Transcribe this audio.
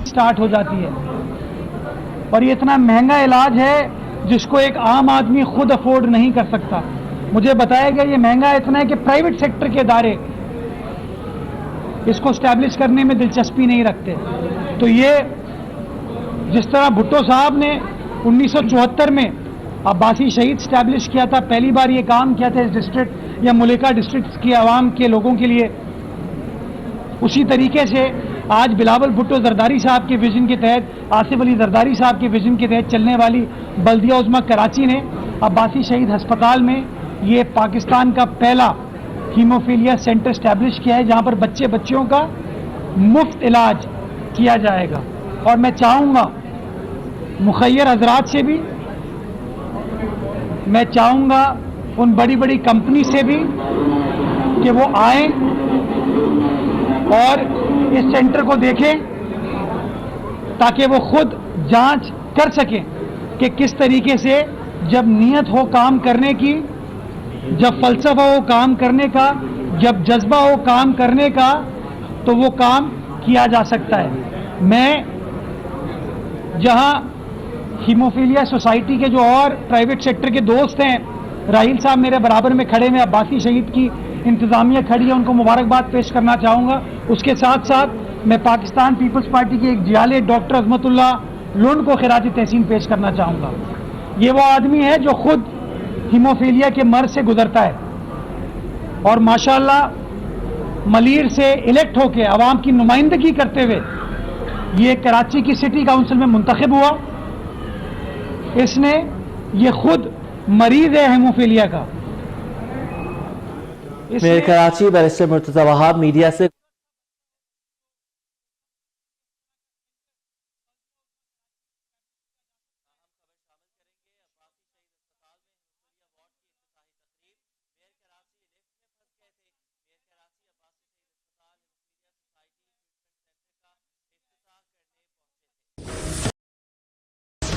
Start हो जाती है। और ये इतना महंगा इलाज है जिसको एक आम आदमी खुद अफोर्ड नहीं कर सकता। मुझे बताया गया ये महंगा इतना है कि प्राइवेट सेक्टर के इदारे इसको स्टैब्लिश करने में दिलचस्पी नहीं रखते। तो ये जिस तरह भुट्टो साहब ने 1974 में अब्बासी शहीद स्टैब्लिश किया था, पहली बार ये काम किया था इस डिस्ट्रिक्ट या मुलिका डिस्ट्रिक्ट की आवाम के लोगों के लिए, उसी तरीके से आज बिलावल भुट्टो जरदारी साहब के विजन के तहत, आसिफ अली जरदारी साहब के विजन के तहत चलने वाली बल्दिया उज़्मा कराची ने अब्बासी शहीद अस्पताल में ये पाकिस्तान का पहला हीमोफीलिया सेंटर स्टैब्लिश किया है, जहाँ पर बच्चियों का मुफ्त इलाज किया जाएगा। और मैं चाहूँगा मुखय्यर हजरात से भी, मैं चाहूँगा उन बड़ी बड़ी कंपनी से भी कि वो आएँ और इस सेंटर को देखें ताकि वो खुद जांच कर सकें कि किस तरीके से जब नीयत हो काम करने की, जब फलसफा हो काम करने का, जब जज्बा हो काम करने का, तो वो काम किया जा सकता है। मैं जहां हीमोफीलिया सोसाइटी के जो और प्राइवेट सेक्टर के दोस्त हैं, राहील साहब मेरे बराबर में खड़े हैं, अब्बासी शहीद की इंतज़ामिया खड़ी है, उनको मुबारकबाद पेश करना चाहूँगा। उसके साथ साथ मैं पाकिस्तान पीपल्स पार्टी के एक जियाले डॉक्टर अजमतुल्लाह लुंड को खिराज तहसीन पेश करना चाहूँगा। ये वो आदमी है जो खुद हीमोफीलिया के मर्ज से गुजरता है और माशाअल्लाह मलीर से इलेक्ट होकर आवाम की नुमाइंदगी करते हुए ये कराची की सिटी काउंसिल में मुंतखब हुआ। इसने ये खुद मरीज है हीमोफीलिया का। Mayor Karachi barrister Murtaza Wahab media से